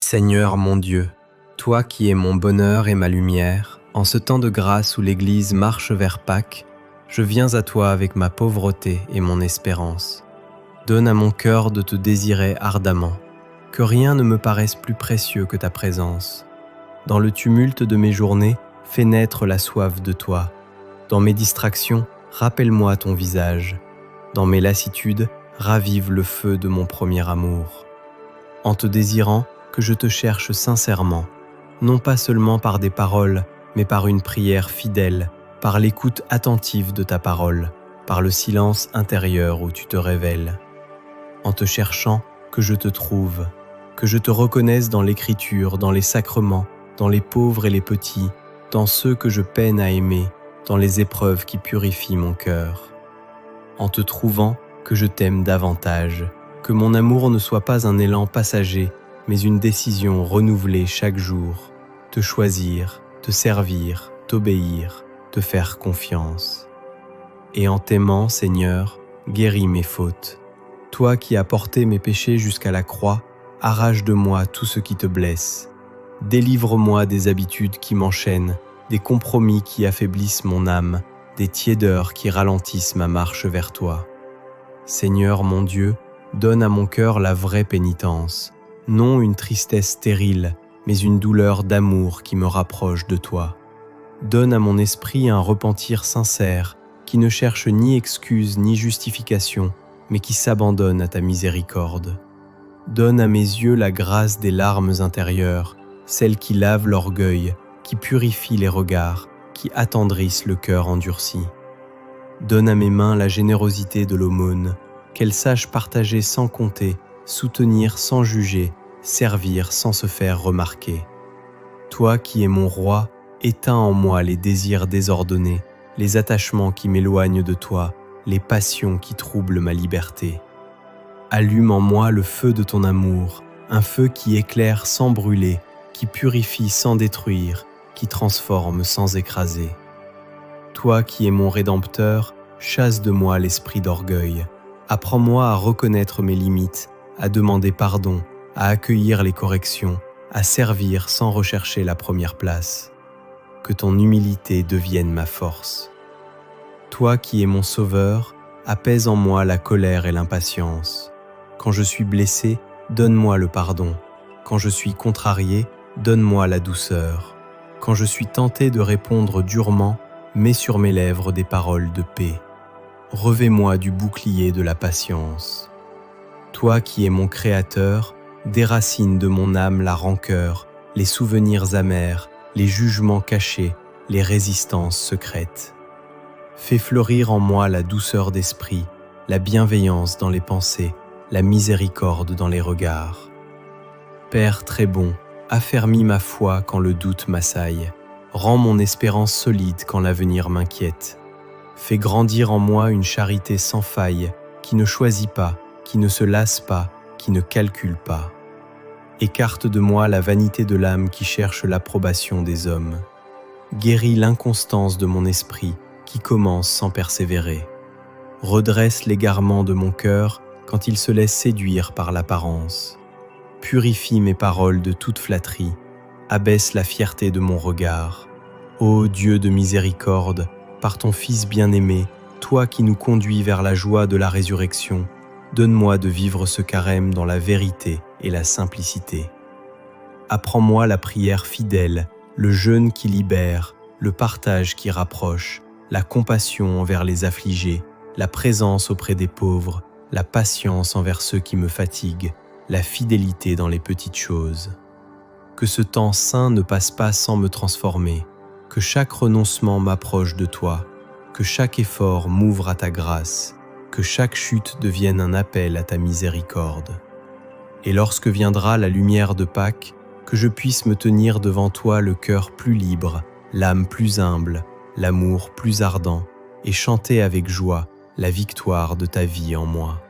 Seigneur mon Dieu, toi qui es mon bonheur et ma lumière, en ce temps de grâce où l'Église marche vers Pâques, je viens à toi avec ma pauvreté et mon espérance. Donne à mon cœur de te désirer ardemment, que rien ne me paraisse plus précieux que ta présence. Dans le tumulte de mes journées, fais naître la soif de toi. Dans mes distractions, rappelle-moi ton visage. Dans mes lassitudes, ravive le feu de mon premier amour. En te désirant, que je te cherche sincèrement, non pas seulement par des paroles, mais par une prière fidèle, par l'écoute attentive de ta parole, par le silence intérieur où tu te révèles. En te cherchant, que je te trouve, que je te reconnaisse dans l'écriture, dans les sacrements, dans les pauvres et les petits, dans ceux que je peine à aimer, dans les épreuves qui purifient mon cœur. En te trouvant, que je t'aime davantage, que mon amour ne soit pas un élan passager, mais une décision renouvelée chaque jour, te choisir, te servir, t'obéir, te faire confiance. Et en t'aimant, Seigneur, guéris mes fautes. Toi qui as porté mes péchés jusqu'à la croix, arrache de moi tout ce qui te blesse. Délivre-moi des habitudes qui m'enchaînent, des compromis qui affaiblissent mon âme, des tiédeurs qui ralentissent ma marche vers toi. Seigneur mon Dieu, donne à mon cœur la vraie pénitence, non une tristesse stérile, mais une douleur d'amour qui me rapproche de toi. Donne à mon esprit un repentir sincère, qui ne cherche ni excuse ni justification, mais qui s'abandonne à ta miséricorde. Donne à mes yeux la grâce des larmes intérieures, celles qui lavent l'orgueil, qui purifient les regards, qui attendrissent le cœur endurci. Donne à mes mains la générosité de l'aumône, qu'elles sachent partager sans compter, soutenir sans juger, servir sans se faire remarquer. Toi qui es mon roi, éteins en moi les désirs désordonnés, les attachements qui m'éloignent de toi, les passions qui troublent ma liberté. Allume en moi le feu de ton amour, un feu qui éclaire sans brûler, qui purifie sans détruire, qui transforme sans écraser. Toi qui es mon Rédempteur, chasse de moi l'esprit d'orgueil. Apprends-moi à reconnaître mes limites, à demander pardon, à accueillir les corrections, à servir sans rechercher la première place. Que ton humilité devienne ma force. Toi qui es mon Sauveur, apaise en moi la colère et l'impatience. Quand je suis blessé, donne-moi le pardon. Quand je suis contrarié, donne-moi la douceur. Quand je suis tenté de répondre durement, mets sur mes lèvres des paroles de paix. Revêt-moi du bouclier de la patience. Toi qui es mon Créateur, déracine de mon âme la rancœur, les souvenirs amers, les jugements cachés, les résistances secrètes. Fais fleurir en moi la douceur d'esprit, la bienveillance dans les pensées, la miséricorde dans les regards. Père très bon, affermis ma foi quand le doute m'assaille, rends mon espérance solide quand l'avenir m'inquiète. Fais grandir en moi une charité sans faille, qui ne choisit pas, qui ne se lasse pas, qui ne calcule pas. Écarte de moi la vanité de l'âme qui cherche l'approbation des hommes. Guéris l'inconstance de mon esprit qui commence sans persévérer. Redresse l'égarement de mon cœur quand il se laisse séduire par l'apparence. Purifie mes paroles de toute flatterie, abaisse la fierté de mon regard. Ô Dieu de miséricorde, par ton Fils bien-aimé, toi qui nous conduis vers la joie de la résurrection, donne-moi de vivre ce carême dans la vérité et la simplicité. Apprends-moi la prière fidèle, le jeûne qui libère, le partage qui rapproche, la compassion envers les affligés, la présence auprès des pauvres, la patience envers ceux qui me fatiguent, la fidélité dans les petites choses. Que ce temps saint ne passe pas sans me transformer, que chaque renoncement m'approche de toi, que chaque effort m'ouvre à ta grâce, que chaque chute devienne un appel à ta miséricorde. Et lorsque viendra la lumière de Pâques, que je puisse me tenir devant toi le cœur plus libre, l'âme plus humble, l'amour plus ardent, et chanter avec joie la victoire de ta vie en moi.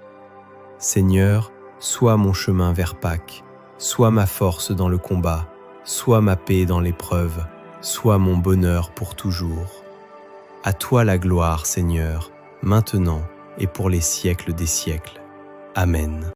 Seigneur, sois mon chemin vers Pâques, sois ma force dans le combat, sois ma paix dans l'épreuve, sois mon bonheur pour toujours. À toi la gloire, Seigneur, maintenant et pour les siècles des siècles. Amen.